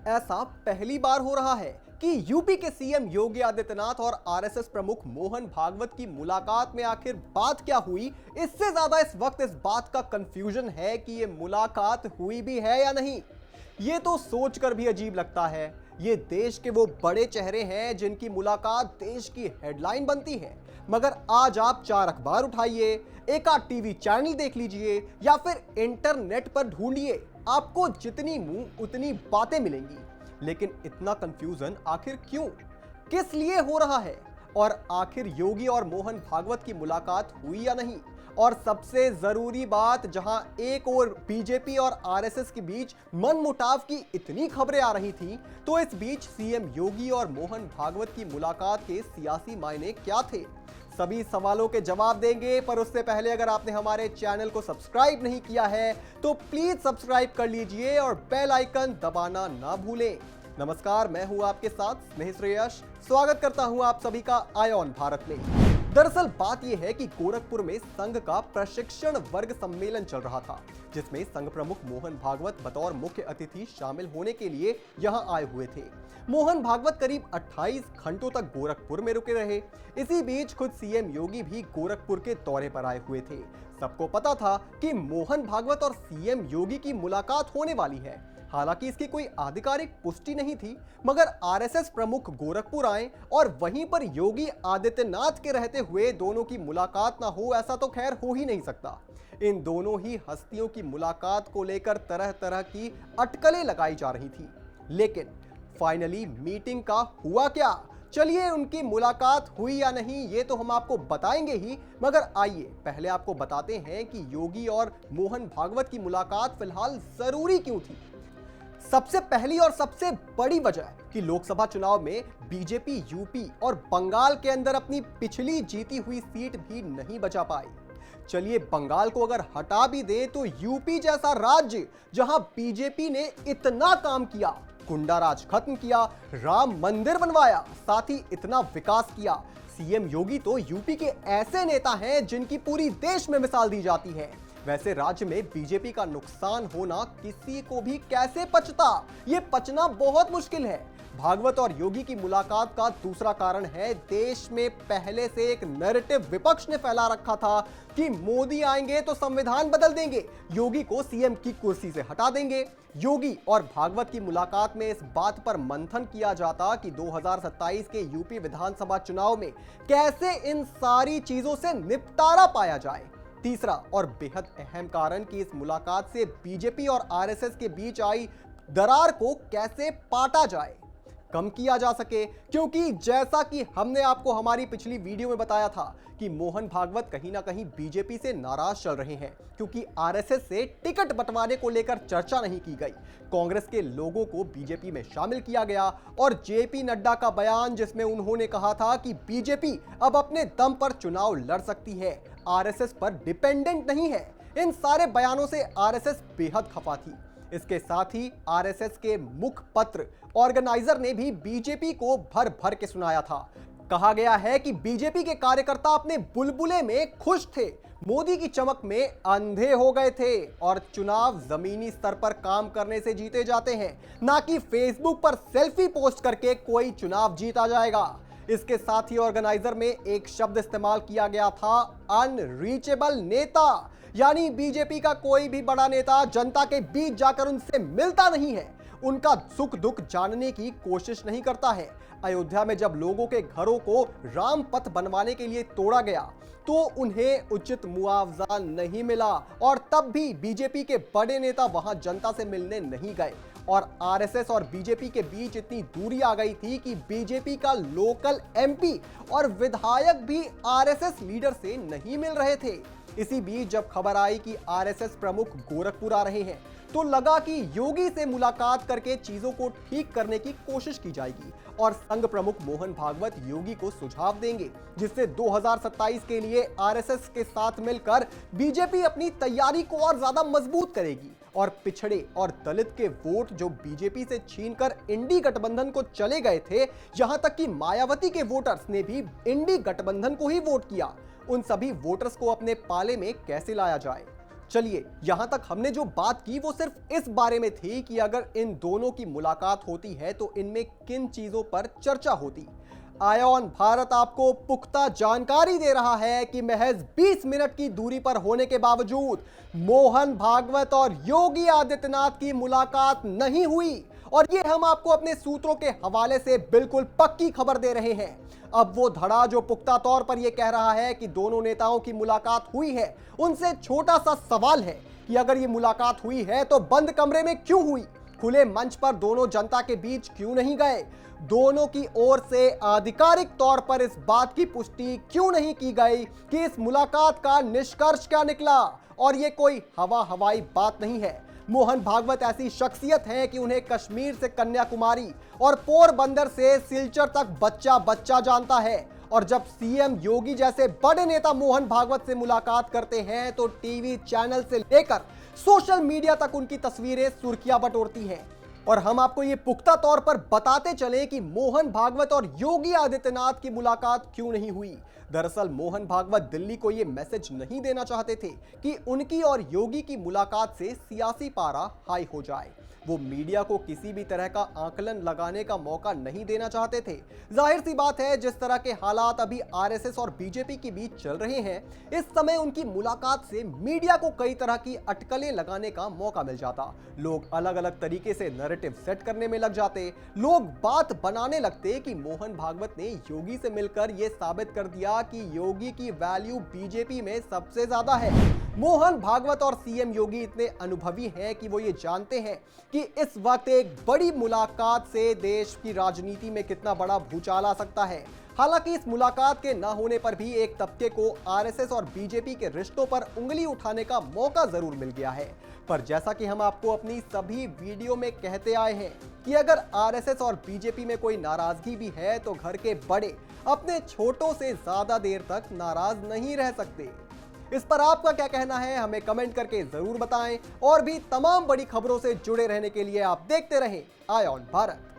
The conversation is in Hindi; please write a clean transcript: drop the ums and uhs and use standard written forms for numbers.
ऐसा पहली बार हो रहा है कि यूपी के सीएम योगी आदित्यनाथ और आरएसएस प्रमुख मोहन भागवत की मुलाकात में आखिर बात क्या हुई। इससे ज्यादा इस वक्त इस बात का कंफ्यूजन है कि ये मुलाकात हुई भी है या नहीं। ये तो सोचकर भी अजीब लगता है। ये देश के वो बड़े चेहरे हैं जिनकी मुलाकात देश की हेडलाइन बनती है, मगर आज आप 4 अखबार उठाइए, एक आध टीवी चैनल देख लीजिए या फिर इंटरनेट पर ढूंढिए, आपको जितनी मुंह उतनी बातें मिलेंगी। लेकिन इतना कंफ्यूजन आखिर क्यों, किस लिए हो रहा है? और आखिर योगी और मोहन भागवत की मुलाकात हुई या नहीं? और सबसे जरूरी बात, जहां एक और बीजेपी और आरएसएस के बीच मनमुटाव की इतनी खबरें आ रही थी, तो इस बीच सीएम योगी और मोहन भागवत की मुलाकात के सियासी मायने क्या थे? सभी सवालों के जवाब देंगे, पर उससे पहले अगर आपने हमारे चैनल को सब्सक्राइब नहीं किया है तो प्लीज सब्सक्राइब कर लीजिए और बेल आइकन दबाना ना भूलें। नमस्कार, मैं हूं आपके साथ स्नेह श्रेयस। स्वागत करता हूं आप सभी का आयोन भारत में। दरअसल बात यह है कि गोरखपुर में संघ का प्रशिक्षण वर्ग सम्मेलन चल रहा था, जिसमें संघ प्रमुख मोहन भागवत बतौर मुख्य अतिथि शामिल होने के लिए यहां आए हुए थे। मोहन भागवत करीब 28 घंटों तक गोरखपुर में रुके रहे। इसी बीच खुद सीएम योगी भी गोरखपुर के दौरे पर आए हुए थे। सबको पता था कि मोहन भागवत और सीएम योगी की मुलाकात होने वाली है। हालांकि इसकी कोई आधिकारिक पुष्टि नहीं थी, मगर आरएसएस प्रमुख गोरखपुर आए और वहीं पर योगी आदित्यनाथ के रहते हुए दोनों की मुलाकात ना हो, ऐसा तो खैर हो ही नहीं सकता। इन दोनों ही हस्तियों की मुलाकात को लेकर तरह तरह की अटकलें लगाई जा रही थी, लेकिन फाइनली मीटिंग का हुआ क्या? चलिए, उनकी मुलाकात हुई या नहीं ये तो हम आपको बताएंगे ही, मगर आइए पहले आपको बताते हैं कि योगी और मोहन भागवत की मुलाकात फिलहाल जरूरी क्यों थी। सबसे पहली और सबसे बड़ी वजह कि लोकसभा चुनाव में बीजेपी यूपी और बंगाल के अंदर अपनी पिछली जीती हुई सीट भी नहीं बचा पाई। चलिए, बंगाल को अगर हटा भी दे तो यूपी जैसा राज्य जहां बीजेपी ने इतना काम किया, गुंडा राज खत्म किया, राम मंदिर बनवाया, साथ ही इतना विकास किया। सीएम योगी तो यूपी के ऐसे नेता हैं जिनकी पूरी देश में मिसाल दी जाती है। वैसे राज्य में बीजेपी का नुकसान होना किसी को भी कैसे पचता? ये पचना बहुत मुश्किल है। भागवत और योगी की मुलाकात का दूसरा कारण है, देश में पहले से एक नैरेटिव विपक्ष ने फैला रखा था कि मोदी आएंगे तो संविधान बदल देंगे, योगी को सीएम की कुर्सी से हटा देंगे। योगी और भागवत की मुलाकात में इस बात पर मंथन किया जाता कि 2027 के यूपी विधानसभा चुनाव में कैसे इन सारी चीजों से निपटारा पाया जाए। तीसरा और बेहद अहम कारण कि इस मुलाकात से बीजेपी और आरएसएस के बीच आई दरार को कैसे पाटा जाए, कम किया जा सके। क्योंकि जैसा कि हमने आपको हमारी पिछली वीडियो में बताया था कि मोहन भागवत कहीं ना कहीं बीजेपी से नाराज चल रहे हैं, क्योंकि आरएसएस से टिकट बंटवारे को लेकर चर्चा नहीं की गई। कांग्रेस के लोगों को बीजेपी में शामिल किया गया और जेपी नड्डा का बयान, जिसमें उन्होंने कहा था कि बीजेपी अब अपने दम पर चुनाव लड़ सकती है, आरएसएस पर डिपेंडेंट नहीं है। इन सारे बयानों से आरएसएस बेहद खफा थी। इसके साथ ही आरएसएस के मुखपत्र ऑर्गेनाइजर ने भी बीजेपी को भर भर के सुनाया था। कहा गया है कि बीजेपी के कार्यकर्ता अपने बुलबुले में खुश थे, मोदी की चमक में अंधे हो गए थे और चुनाव जमीनी स्तर पर काम करने से जीते जाते हैं, ना कि फेसबुक पर सेल्फी पोस्ट करके कोई चुनाव जीता जाएगा। इसके साथ ही ऑर्गेनाइजर में एक शब्द इस्तेमाल किया गया था, अनरीचेबल नेता। यानी बीजेपी का कोई भी बड़ा नेता जनता के बीच जाकर उनसे मिलता नहीं है, उनका सुख दुख जानने की कोशिश नहीं करता है। अयोध्या में जब लोगों के घरों को राम पथ बनवाने के लिए तोड़ा गया तो उन्हें उचित मुआवजा नहीं मिला, और तब भी बीजेपी के बड़े नेता वहां जनता से मिलने नहीं गए। और आरएसएस और बीजेपी के बीच इतनी दूरी आ गई थी कि बीजेपी का लोकल एमपी और विधायक भी आरएसएस लीडर से नहीं मिल रहे थे। इसी बीच जब खबर आई कि आरएसएस प्रमुख गोरखपुर आ रहे हैं, तो लगा कि योगी से मुलाकात करके चीजों को ठीक करने की कोशिश की जाएगी और संघ प्रमुख मोहन भागवत योगी को सुझाव देंगे, जिससे 2027 के लिए आरएसएस के साथ मिलकर बीजेपी अपनी तैयारी को और ज्यादा मजबूत करेगी और पिछड़े और दलित के वोट जो बीजेपी से छीनकर इंडी गठबंधन को चले गए थे, यहां तक कि मायावती के वोटर्स ने भी इंडी गठबंधन को ही वोट किया, उन सभी वोटर्स को अपने पाले में कैसे लाया जाए। चलिए, यहां तक हमने जो बात की वो सिर्फ इस बारे में थी कि अगर इन दोनों की मुलाकात होती है तो इनमें किन चीजों पर चर्चा होती। आयोन भारत आपको पुख्ता जानकारी दे रहा है कि महज 20 मिनट की दूरी पर होने के बावजूद मोहन भागवत और योगी आदित्यनाथ की मुलाकात नहीं हुई, और ये हम आपको अपने सूत्रों के हवाले से बिल्कुल पक्की खबर दे रहे हैं। अब वो धड़ा जो पुख्ता तौर पर यह कह रहा है कि दोनों नेताओं की मुलाकात हुई है, उनसे छोटा सा सवाल है कि अगर ये मुलाकात हुई है तो बंद कमरे में क्यों हुई, खुले मंच पर दोनों जनता के बीच क्यों नहीं गए, दोनों की ओर से आधिकारिक तौर पर इस बात की पुष्टि क्यों नहीं की गई कि इस मुलाकात का निष्कर्ष क्या निकला। और ये कोई हवाई बात नहीं है। मोहन भागवत ऐसी शख्सियत हैं कि उन्हें कश्मीर से कन्याकुमारी और पोरबंदर से सिलचर तक बच्चा बच्चा जानता है। और जब सीएम योगी जैसे बड़े नेता मोहन भागवत से मुलाकात करते हैं तो टीवी चैनल से लेकर सोशल मीडिया तक उनकी तस्वीरें सुर्खियां बटोरती हैं। और हम आपको ये पुख्ता तौर पर बताते चले कि मोहन भागवत और योगी आदित्यनाथ की मुलाकात क्यों नहीं हुई। दरअसल मोहन भागवत दिल्ली को ये मैसेज नहीं देना चाहते थे कि उनकी और योगी की मुलाकात से सियासी पारा हाई हो जाए। वो मीडिया को किसी भी तरह का आकलन लगाने का मौका नहीं देना चाहते थे। जाहिर सी बात है, जिस तरह के हालात अभी आरएसएस और बीजेपी के बीच चल रहे हैं, इस समय उनकी मुलाकात से मीडिया को कई तरह की अटकलें लगाने का मौका मिल जाता। लोग अलग अलग तरीके से नैरेटिव सेट करने में लग जाते। लोग बात बनाने लगते कि मोहन भागवत ने योगी से मिलकर यह साबित कर दिया कि योगी की वैल्यू बीजेपी में सबसे ज्यादा है। मोहन भागवत और सीएम योगी इतने अनुभवी हैं कि वो ये जानते हैं कि इस वक्त एक बड़ी मुलाकात से देश की राजनीति में कितना बड़ा भूचाल आ सकता है। हालांकि इस मुलाकात के न होने पर भी एक तबके को आरएसएस और बीजेपी के रिश्तों पर उंगली उठाने का मौका जरूर मिल गया है। पर जैसा कि हम आपको अपनी सभी वीडियो में कहते आए हैं कि अगर आरएसएस और बीजेपी में कोई नाराजगी भी है तो घर के बड़े अपने छोटों से ज्यादा देर तक नाराज नहीं रह सकते। इस पर आपका क्या कहना है, हमें कमेंट करके जरूर बताएं। और भी तमाम बड़ी खबरों से जुड़े रहने के लिए आप देखते रहें आयोन भारत।